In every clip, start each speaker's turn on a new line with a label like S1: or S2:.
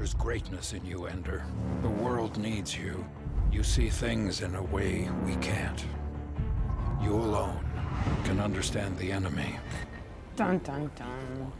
S1: There's greatness in you, Ender. The world needs you. You see things in a way we can't. You alone can understand the enemy.
S2: Dun, dun, dun.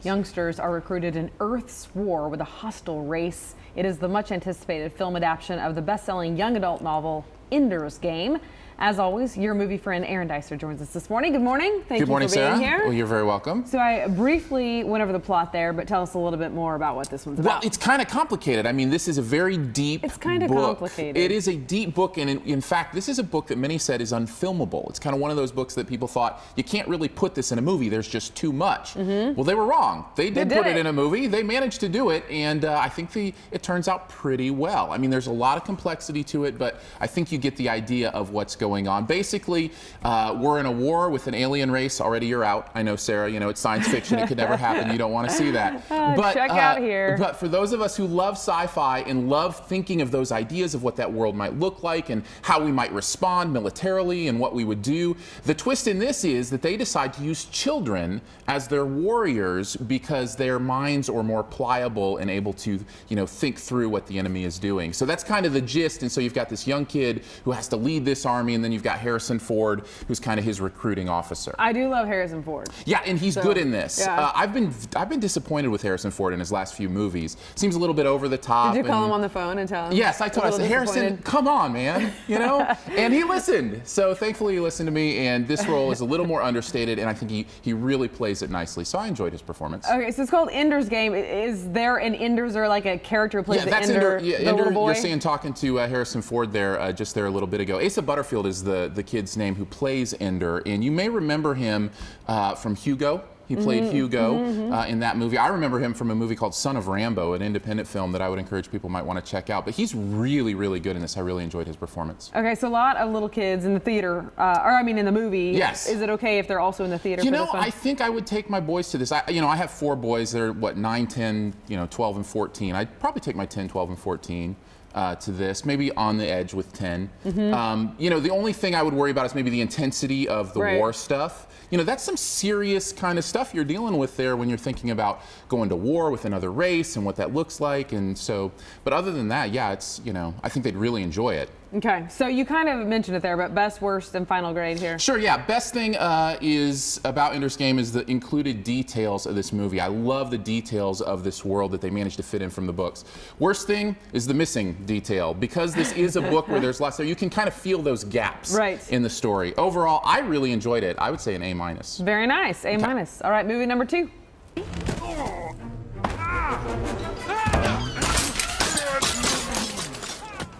S2: Youngsters are recruited in Earth's war with a hostile race. It is the much anticipated film adaptation of the best-selling young adult novel, Ender's Game. As always, your movie friend Aaron Dicer joins us this morning. Good morning. Thank you for being
S3: Sarah.
S2: here.
S3: Well, you're very welcome.
S2: So I briefly went over the plot there, but tell us a little bit more about what this one's about.
S3: Well, it's kind of complicated. I mean, this is a very deep book.
S2: It's kind of complicated.
S3: It is a deep book, and in fact, this is a book that many said is unfilmable. It's kind of one of those books that people thought, you can't really put this in a movie. There's just too much. Well, they were wrong. They did put it in a movie. They managed to do it, and I think it turns out pretty well. I mean, there's a lot of complexity to it, but I think you get the idea of what's going on. Basically, we're in a war with an alien race. Already you're out. I know, Sarah, you know, it's science fiction. It could never happen. You don't want to see that.
S2: But check out here.
S3: But for those of us who love sci-fi and love thinking of those ideas of what that world might look like and how we might respond militarily and what we would do, the twist in this is that they decide to use children as their warriors because their minds are more pliable and able to, you know, think through what the enemy is doing. So that's kind of the gist. And so you've got this young kid who has to lead this army, and then you've got Harrison Ford, who's kind of his recruiting officer.
S2: I do love Harrison Ford.
S3: Yeah, and he's good in this.
S2: Yeah.
S3: I've been disappointed with Harrison Ford in his last few movies. Seems a little bit over the top.
S2: Did you call him on the phone and tell him?
S3: Yes, I told him, Harrison, come on, man, you know? And he listened. So thankfully he listened to me, and this role is a little more understated, and I think he really plays it nicely. So I enjoyed his performance.
S2: Okay, so it's called Ender's Game. Is there an Ender's, or like a character who plays the Ender, the little boy?
S3: You're seeing, talking to Harrison Ford there, just there a little bit ago. Asa Butterfield is the kid's name who plays Ender, and you may remember him from Hugo. He played Hugo in that movie. I remember him from a movie called Son of Rambo, an independent film that I would encourage people might want to check out. But he's really, really good in this. I really enjoyed his performance.
S2: Okay, so a lot of little kids in the theater, or I mean in the movie.
S3: Yes.
S2: Is it okay if they're also in the theater
S3: You
S2: for
S3: know,
S2: this one?
S3: I think I would take my boys to this. I have 4 boys. They're, what, 9, 10, 12, and 14. I'd probably take my 10, 12, and 14. To this, maybe on the edge with 10. The only thing I would worry about is maybe the intensity of the war stuff. You know, that's some serious kind of stuff you're dealing with there when you're thinking about going to war with another race and what that looks like. And so, but other than that, yeah, it's, I think they'd really enjoy it.
S2: Okay, so you kind of mentioned it there, but best, worst, and final grade here.
S3: Sure, yeah. Best thing is about Ender's Game is the included details of this movie. I love the details of this world that they managed to fit in from the books. Worst thing is the missing detail. Because this is a book where there's lots there, you can kind of feel those gaps in the story. Overall, I really enjoyed it. I would say an A-.
S2: Very nice, A-. All right, movie number 2.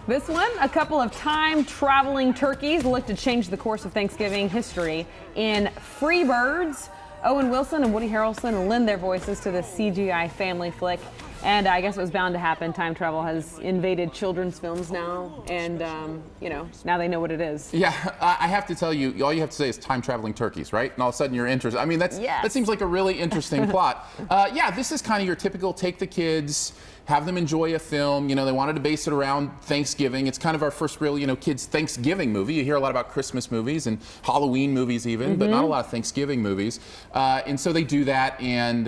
S2: This one, a couple of time-traveling turkeys look to change the course of Thanksgiving history. In Free Birds, Owen Wilson and Woody Harrelson lend their voices to the CGI family flick. And I guess it was bound to happen. Time travel has invaded children's films now, and now they know what it is.
S3: Yeah, I have to tell you, all you have to say is time-traveling turkeys, right? And all of a sudden you're interested. I mean, that seems like a really interesting plot. Yeah, this is kind of your typical take the kids, have them enjoy a film. They wanted to base it around Thanksgiving. It's kind of our first real, kids' Thanksgiving movie. You hear a lot about Christmas movies and Halloween movies even, but not a lot of Thanksgiving movies. And so they do that, and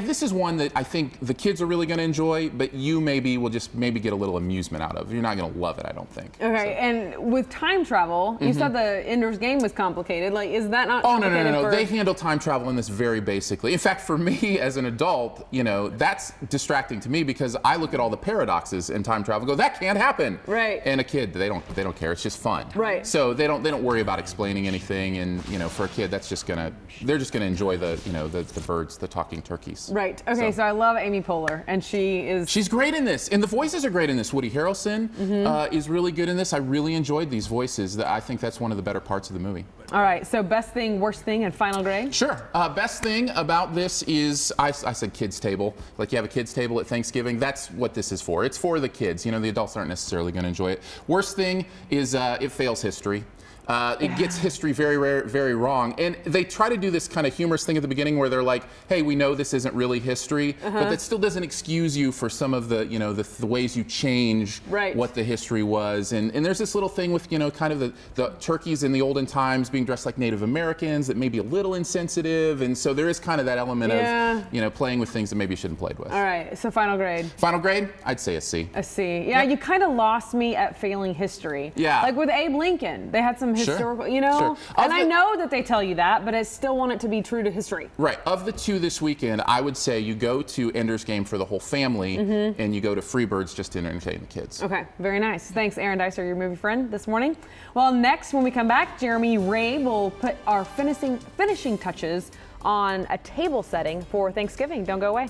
S3: this is one that I think the kids are really going to enjoy, but you will just get a little amusement out of. You're not going to love it, I don't think.
S2: Okay, and with time travel, you said the Ender's Game was complicated. Like, is that not complicated?
S3: Oh, no. They handle time travel in this very basically. In fact, for me as an adult, that's distracting to me because I look at all the paradoxes in time travel and go, that can't happen.
S2: Right.
S3: And a kid, they don't care. It's just fun.
S2: Right.
S3: So they don't worry about explaining anything, and for a kid, they're just gonna enjoy the birds, the talking turkeys.
S2: Right. Okay. So I love Amy Poehler, and she's
S3: great in this, and the voices are great in this. Woody Harrelson is really good in this. I really enjoyed these voices. I think that's one of the better parts of the movie.
S2: All right. So best thing, worst thing, and final grade.
S3: Sure. Best thing about this is I said kids table. Like you have a kids table at Thanksgiving. That's what this is for. It's for the kids. The adults aren't necessarily going to enjoy it. Worst thing is it fails history. It gets history very wrong. And they try to do this kind of humorous thing at the beginning where they're like, hey, we know this isn't really history, but that still doesn't excuse you for some of the, you know, the ways you change what the history was. And there's this little thing with, you know, kind of the turkeys in the olden times being dressed like Native Americans that may be a little insensitive. And so there is kind of that element of, you know, playing with things that maybe you shouldn't have played with.
S2: All right, so final grade.
S3: Final grade? I'd say a C.
S2: A C. Yeah, you kind of lost me at failing history.
S3: Yeah.
S2: Like with Abe Lincoln, they had some historical, you know? And I know that they tell you that, but I still want it to be true to history.
S3: Right. Of the two this weekend, I would say you go to Ender's Game for the whole family, and you go to Freebirds just to entertain the kids.
S2: Okay, very nice. Thanks, Aaron Dicer, your movie friend this morning. Well, next, when we come back, Jeremy Ray will put our finishing touches on a table setting for Thanksgiving. Don't go away.